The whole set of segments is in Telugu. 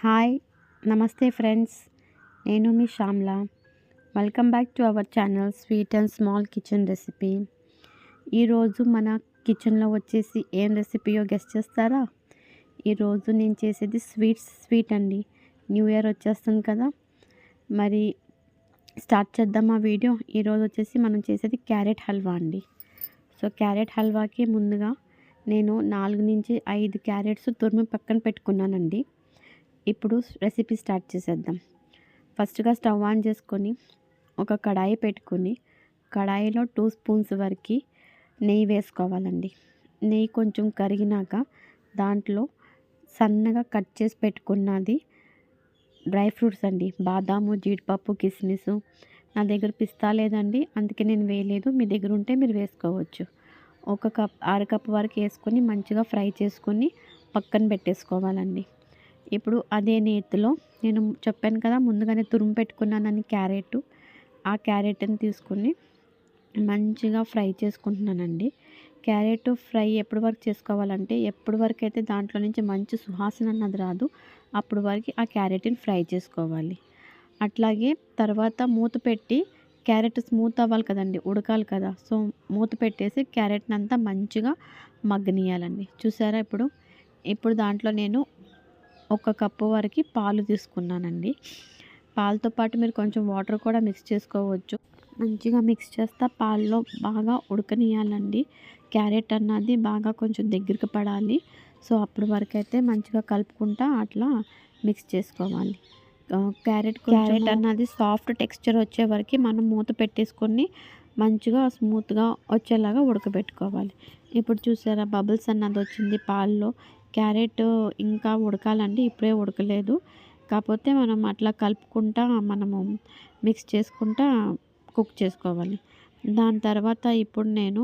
హాయ్ నమస్తే ఫ్రెండ్స్, నేను మీ Shyamala. Welcome back to our channel sweet and small kitchen recipe. ఈరోజు మన కిచెన్లో వచ్చేసి ఏం రెసిపీయో గెస్ట్ చేస్తారా? ఈరోజు నేను చేసేది స్వీట్ అండి. న్యూ ఇయర్ వచ్చేస్తుంది కదా, మరి స్టార్ట్ చేద్దాం ఆ వీడియో. ఈరోజు వచ్చేసి మనం చేసేది క్యారెట్ హల్వా అండి. సో క్యారెట్ హల్వాకి ముందుగా నేను 4 నుంచి 5 క్యారెట్స్ తురిమి పక్కన పెట్టుకున్నానండి. ఇప్పుడు రెసిపీ స్టార్ట్ చేసేద్దాం. ఫస్ట్గా స్టవ్ ఆన్ చేసుకొని ఒక కడాయి పెట్టుకొని కడాయిలో 2 స్పూన్స్ వరకు నెయ్యి వేసుకోవాలండి. నెయ్యి కొంచెం కరిగినాక దాంట్లో సన్నగా కట్ చేసి పెట్టుకున్నది డ్రై ఫ్రూట్స్ అండి. బాదాము, జీడిపప్పు, కిస్మిస్. నా దగ్గర పిస్తా లేదండి, అందుకే నేను వేయలేదు. మీ దగ్గర ఉంటే మీరు వేసుకోవచ్చు. ఒక అర కప్ వరకు వేసుకొని మంచిగా ఫ్రై చేసుకొని పక్కన పెట్టేసుకోవాలండి. ఇప్పుడు అదే నేతిలో నేను చెప్పాను కదా ముందుగానే తురుము పెట్టుకున్నానని ఆ క్యారెట్ని తీసుకొని మంచిగా ఫ్రై చేసుకుంటున్నానండి. క్యారెట్ ఫ్రై ఎప్పటి వరకు చేసుకోవాలంటే, ఎప్పటి వరకు అయితే దాంట్లో నుంచి మంచి సువాసన అన్నది రాదు అప్పుడు వరకు ఆ క్యారెట్ని ఫ్రై చేసుకోవాలి. అట్లాగే తర్వాత మూత పెట్టి క్యారెట్ స్మూత్ అవ్వాలి కదండి, ఉడకాలి కదా. సో మూత పెట్టేసి క్యారెట్ని అంతా మంచిగా మగ్గనియాలండి. చూసారా? ఇప్పుడు దాంట్లో నేను 1 కప్పు వరకు పాలు తీసుకున్నానండి. పాలతో పాటు మీరు కొంచెం వాటర్ కూడా మిక్స్ చేసుకోవచ్చు. మంచిగా మిక్స్ చేస్తా పాలలో బాగా ఉడకనియాలండి. క్యారెట్ అన్నది బాగా కొంచెం దగ్గరికి పడాలి. సో అప్పటి వరకు అయితే మంచిగా కలుపుకుంటా అట్లా మిక్స్ చేసుకోవాలి. క్యారెట్ అన్నది సాఫ్ట్ టెక్స్చర్ వచ్చే వరకు మనం మూత పెట్టేసుకొని మంచిగా స్మూత్గా వచ్చేలాగా ఉడకబెట్టుకోవాలి. ఇప్పుడు చూసారా, బబుల్స్ అన్నది వచ్చింది పాలలో. క్యారెట్ ఇంకా ఉడకాలండి, ఇప్పుడే ఉడకలేదు. కాకపోతే మనం అట్లా కలుపుకుంటా మనము మిక్స్ చేసుకుంటా కుక్ చేసుకోవాలి. దాని తర్వాత ఇప్పుడు నేను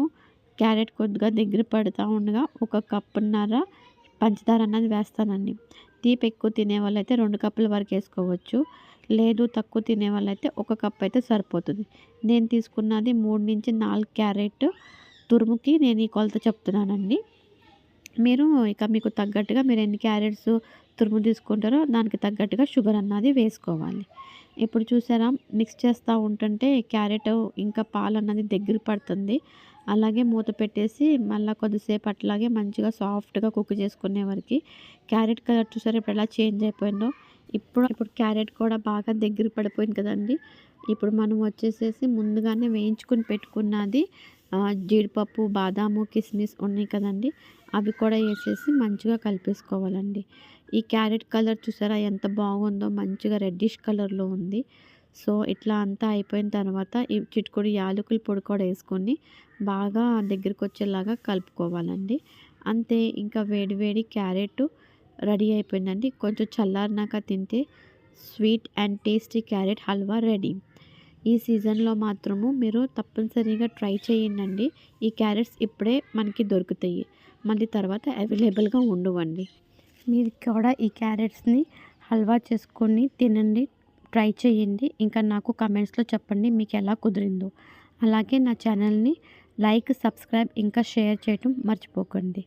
క్యారెట్ కొద్దిగా దగ్గర పడుతూ ఉండగా 1 కప్పున్నర పంచదార అన్నది వేస్తానండి. తీపి ఎక్కువ తినే వాళ్ళైతే 2 కప్పుల వరకు వేసుకోవచ్చు. లేదు తక్కువ తినే వాళ్ళైతే 1 కప్ అయితే సరిపోతుంది. నేను తీసుకున్నది 3 నుంచి 4 క్యారెట్ తురుముకి నేను ఈ కొలత చెప్తున్నానండి. మీరు మీకు తగ్గట్టుగా మీరు ఎన్ని క్యారెట్స్ తురుము తీసుకుంటారో దానికి తగ్గట్టుగా షుగర్ అన్నది వేసుకోవాలి. ఇప్పుడు చూసారా, మిక్స్ చేస్తూ ఉంటుంటే క్యారెట్ ఇంకా పాలు అన్నది దగ్గర పడుతుంది. అలాగే మూత పెట్టేసి మళ్ళీ కొద్దిసేపు అట్లాగే మంచిగా సాఫ్ట్గా కుక్ చేసుకునే వరకు. క్యారెట్ కలర్ చూసారా ఇప్పుడు ఎలా చేంజ్ అయిపోయిందో. ఇప్పుడు క్యారెట్ కూడా బాగా దగ్గర పడిపోయింది కదండి. ఇప్పుడు మనం వచ్చేసేసి ముందుగానే వేయించుకుని పెట్టుకున్నది జీడిపప్పు, బాదాము, కిస్మిస్ ఉన్నాయి కదండి, అవి కూడా వేసేసి మంచిగా కలిపేసుకోవాలండి. ఈ క్యారెట్ కలర్ చూసారా ఎంత బాగుందో, మంచిగా రెడ్డిష్ కలర్లో ఉంది. సో ఇట్లా అంతా అయిపోయిన తర్వాత ఈ చిటికెడు యాలకుల పొడి కూడా వేసుకొని బాగా దగ్గరికి వచ్చేలాగా కలుపుకోవాలండి. అంతే, ఇంకా వేడి వేడి క్యారెట్ రెడీ అయిపోయిందండి. కొంచెం చల్లారినాక తింటే sweet and tasty carrot halwa ready. ఈ సీజన్లో మాత్రము మీరు తప్పనిసరిగా ట్రై చేయండి. ఈ క్యారెట్స్ ఇప్పుడే మనకి దొరుకుతాయి, మళ్ళీ తర్వాత అవైలబుల్గా ఉండవండి. మీరు కూడా ఈ క్యారెట్స్ని హల్వా చేసుకొని తినండి, ట్రై చేయండి. ఇంకా నాకు కమెంట్స్లో చెప్పండి మీకు ఎలా కుదిరిందో. అలాగే నా ఛానల్ని లైక్, సబ్స్క్రైబ్ ఇంకా షేర్ చేయటం మర్చిపోకండి.